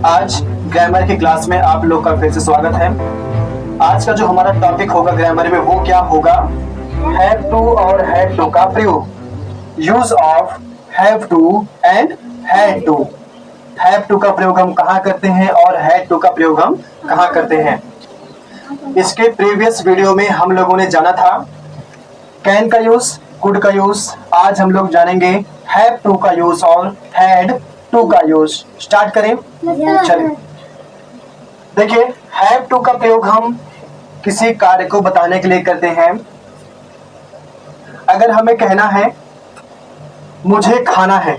आज ग्रामर की क्लास में आप लोग का फिर से स्वागत है। आज का जो हमारा टॉपिक होगा ग्रामर में वो क्या होगा, हैव टू और हैड टू का प्रयोग, use of have to and had to. Have to का प्रयोग हम कहाँ करते हैं और हैड टू का प्रयोग हम कहाँ करते हैं। इसके प्रीवियस वीडियो में हम लोगों ने जाना था कैन का यूज, कुड का यूज। आज हम लोग जानेंगे हैव टू का यूज और हैड टू का यूज। स्टार्ट करें, चलिए। देखिए, हैव टू का प्रयोग हम किसी कार्य को बताने के लिए करते हैं। अगर हमें कहना है मुझे खाना है,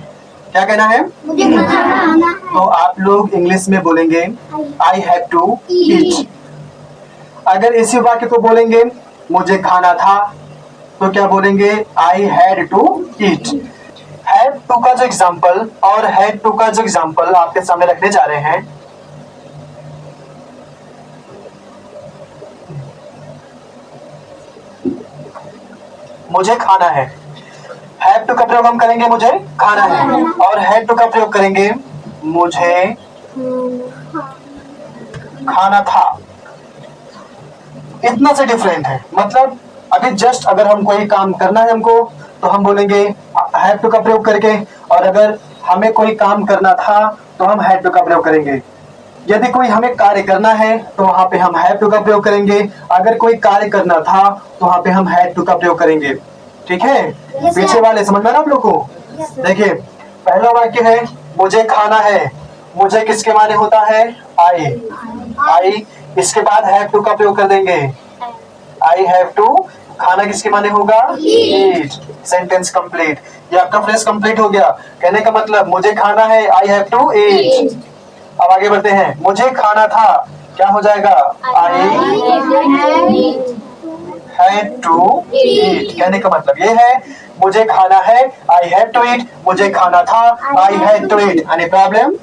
क्या कहना है? मुझे खाना है। तो आप लोग इंग्लिश में बोलेंगे आई हैव टू ईट। अगर इसी वाक्य को बोलेंगे मुझे खाना था, तो क्या बोलेंगे? I had to eat. Have to का जो एग्जाम्पल और हैड टू का जो एग्जाम्पल आपके सामने रखने जा रहे हैं, मुझे खाना है। हैव टू का प्रयोग हम करेंगे मुझे खाना है, और हैड टू का प्रयोग करेंगे मुझे खाना था। इतना से डिफरेंट है। मतलब अभी जस्ट अगर हम कोई काम करना है हमको, तो हम बोलेंगे हैव टू का प्रयोग करके, और अगर हमें कोई काम करना था तो हम हैड टू का प्रयोग करेंगे। यदि कोई हमें कार्य करना है तो वहां पे हम हैव टू का प्रयोग करेंगे। अगर कोई कार्य करना था तो वहां पे हम हैड टू का प्रयोग करेंगे। ठीक है? पीछे वाले समझ में आ रहा आप लोग को? देखिए, पहला वाक्य है मुझे खाना है। मुझे किसके माने होता है? आई। इसके बाद हैव टू का प्रयोग कर देंगे। आई हैव टू, खाना किसके माने होगा? ईट। Sentence complete. ये आपका फ्रेज कंप्लीट हो गया। कहने का मतलब मुझे खाना है, आई हैव टू ईट। अब आगे बढ़ते हैं। मुझे खाना था, क्या हो जाएगा? I had to eat. कहने का मतलब ये है मुझे खाना है, आई हैव टू ईट। मुझे खाना था, I had to eat. Any problem?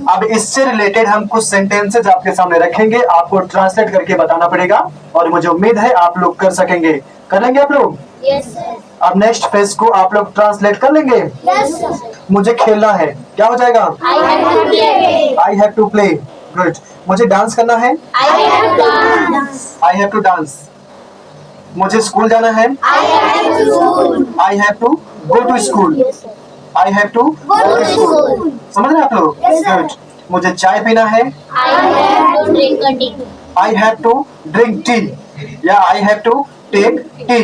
अब इससे रिलेटेड हम कुछ सेंटेंसेस आपके सामने रखेंगे, आपको ट्रांसलेट करके बताना पड़ेगा, और मुझे उम्मीद है आप लोग कर सकेंगे। कर लेंगे आप लोग? Yes sir. अब नेक्स्ट फेज को आप लोग ट्रांसलेट कर लेंगे। Yes sir. मुझे खेलना है, क्या हो जाएगा? I have to play. I have to play. Good. मुझे डांस करना है, I have to dance. I have to dance. मुझे स्कूल जाना है, I have to school. I have to go to school. I have to go to school. समझ रहे हैं आप लोग? Yes, sir. गुड। मुझे चाय पीना है, I have to drink tea. I have to drink tea, या I have to take tea,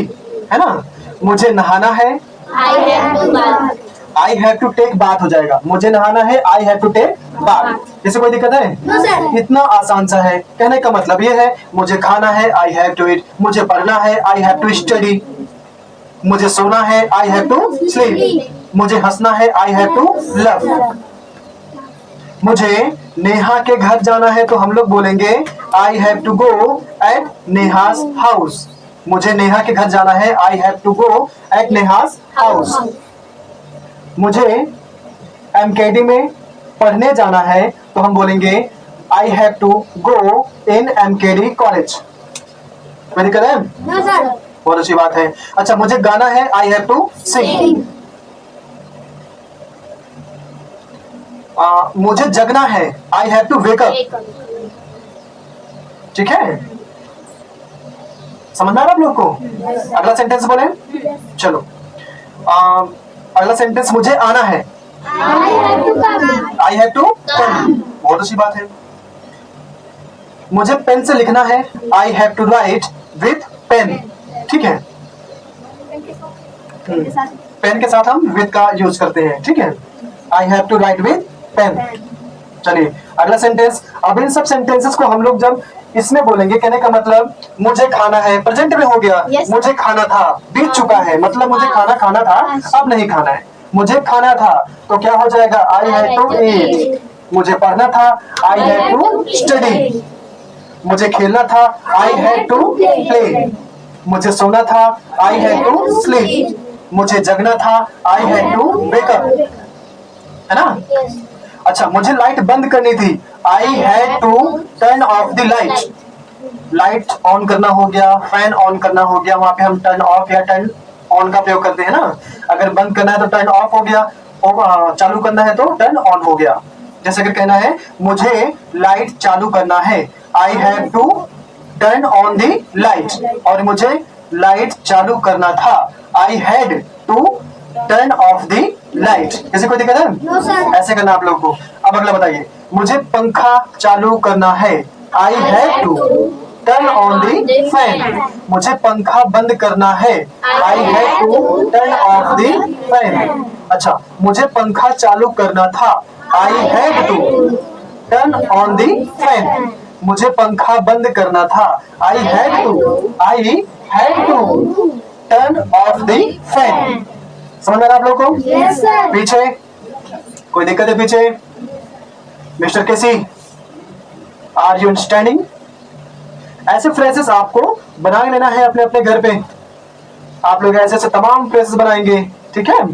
है ना? मुझे नहाना है, I have to bath. I have to take bath हो जाएगा। मुझे नहाना है, I have to take bath. इससे कोई दिक्कत है? No sir. इतना आसान सा है। कहने का मतलब ये है मुझे खाना है, आई हैव टू ईट। मुझे पढ़ना है, आई हैव टू स्टडी। मुझे सोना है, आई हैव टू स्लीप। मुझे हंसना है, आई हैव टू लव। मुझे नेहा के घर जाना है, तो हम लोग बोलेंगे I have to go at Neha's house. मुझे नेहा के घर जाना है, I have to go at Neha's house. मुझे एमकेडी में पढ़ने जाना है, तो हम बोलेंगे I have to go in MKD college. कोई दिक्कत है? No sir. बहुत अच्छी बात है। अच्छा, मुझे गाना है, आई हैव टू सिंग। मुझे जगना है, I have to wake up. ठीक है? समझ में आ रहा आप लोग को? अगला सेंटेंस बोले, चलो। अगला सेंटेंस मुझे आना है, I have to come. I have to come. बहुत अच्छी बात है। मुझे पेन से लिखना है, I have to write with pen. ठीक है? पेन के साथ हम विथ का यूज करते हैं। ठीक है? I have to write with pen. चलिए अगला सेंटेंस। अब इन सब सेंटेंसेस को हम लोग जब इसमें बोलेंगे, कहने का मतलब मुझे खाना है, प्रेजेंट में हो गया। Yes. मुझे खाना था, बीत चुका है, मतलब मुझे खाना था, अब नहीं खाना है। मुझे खाना था, तो क्या हो जाएगा? I have to eat. मुझे पढ़ना था, आई हैव टू स्टडी। मुझे खेलना था, आई हैव टू प्ले। मुझे सोना था, आई हैव टू स्लीप। मुझे जगना था, I have to wake up. है ना? अच्छा, मुझे लाइट बंद करनी थी, I had to turn off the light. Light on करना हो गया, फैन ऑन करना हो गया, वहां पे हम टर्न ऑफ या टर्न ऑन का प्रयोग करते हैं ना। अगर बंद करना है तो टर्न ऑफ हो गया, और चालू करना है तो टर्न ऑन हो गया। जैसे अगर कहना है मुझे लाइट चालू करना है, I have to turn on the light, और मुझे लाइट चालू करना था, I had to turn off the light. किसी को दिक्कत है? No, sir. ऐसे करना आप लोगों को। अब अगला बताइए, मुझे पंखा चालू करना है, I have to turn on the fan, मुझे पंखा बंद करना है, I have to turn off the fan. अच्छा, मुझे पंखा चालू करना था, I have to turn on the fan, मुझे पंखा बंद करना था, I have to turn off the fan. समझ में आ रहा आप लोगों को? Yes, sir. पीछे कोई दिक्कत है? पीछे mister KC, are you understanding? ऐसे फ्रेजेस आपको बना लेना है अपने अपने घर पे। आप लोग ऐसे ऐसे तमाम फ्रेजेस बनाएंगे, ठीक है?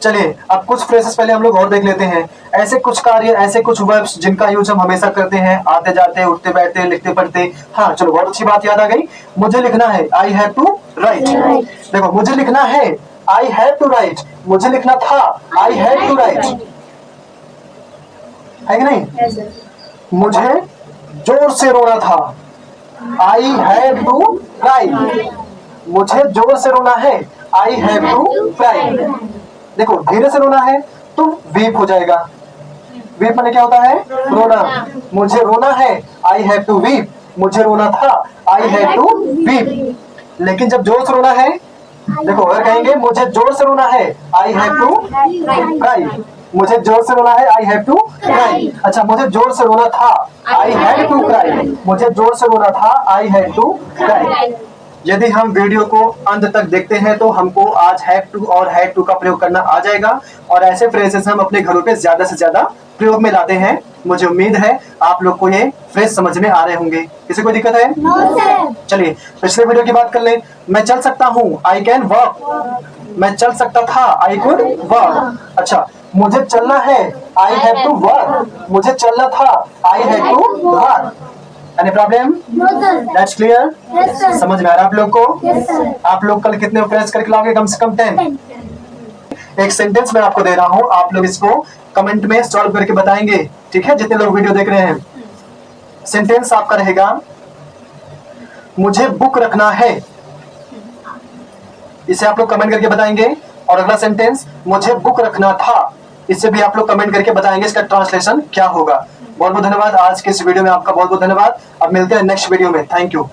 चलिए अब कुछ फ्रेजेस पहले हम लोग और देख लेते हैं। ऐसे कुछ कार्य, ऐसे कुछ वर्ब्स जिनका यूज हम हमेशा करते हैं, आते जाते, उठते बैठते, लिखते पढ़ते। हाँ चलो, बहुत अच्छी बात याद आ गई। मुझे लिखना है, आई हैव टू राइट। देखो, मुझे लिखना है, आई हैव टू राइट। मुझे लिखना था, आई हैव टू राइट, है कि नहीं? Yes, sir. मुझे जोर से रोना था, आई हैव टू क्राई। मुझे जोर से रोना है, आई हैव टू क्राई। देखो, धीरे से रोना है तो वीप हो जाएगा। वीप माने क्या होता है? रोना। मुझे रोना है, आई हैव टू वीप। मुझे रोना था, आई हैव टू वीप। लेकिन जब जोर से रोना है, देखो अगर कहेंगे मुझे जोर से रोना है, आई हैव टू क्राई। मुझे जोर से रोना है, आई हैव टू क्राई। अच्छा, मुझे जोर से रोना था, आई हैव टू क्राई। मुझे जोर से रोना था, आई हैव टू क्राई। यदि हम वीडियो को अंत तक देखते हैं तो हमको आज हैव टू और हैड टू का प्रयोग करना आ जाएगा, और ऐसे फ्रेजेस हम अपने घरों पे ज्यादा से ज्यादा प्रयोग में लाते हैं। मुझे उम्मीद है आप लोग को ये फ्रेज समझ में आ रहे होंगे। किसी को दिक्कत है? No, sir. चलिए पिछले वीडियो की बात कर लें। मैं चल सकता हूँ, आई कैन वॉक। मैं चल सकता था, आई कुड वॉक। अच्छा, मुझे चलना है, आई हैव टू वॉक। मुझे चलना था, I have to walk. Any problem? No, sir. That's clear? Yes, sir. समझ में आ रहा है आप लोग को? Yes, sir. आप लोग कल कितने फ्रेज करके लाओगे? कम से कम 10। एक सेंटेंस मैं आपको दे रहा हूँ, आप लोग इसको कमेंट में सॉल्व करके बताएंगे, ठीक है? जितने लोग वीडियो देख रहे हैं। सेंटेंस आपका रहेगा, मुझे बुक रखना है। इसे आप लोग कमेंट करके बताएंगे। और अगला सेंटेंस, मुझे बुक रखना था। इसे भी आप लोग कमेंट करके बताएंगे इसका ट्रांसलेशन क्या होगा। बहुत बहुत धन्यवाद। आज के इस वीडियो में आपका बहुत बहुत धन्यवाद। अब मिलते हैं नेक्स्ट वीडियो में। Thank you.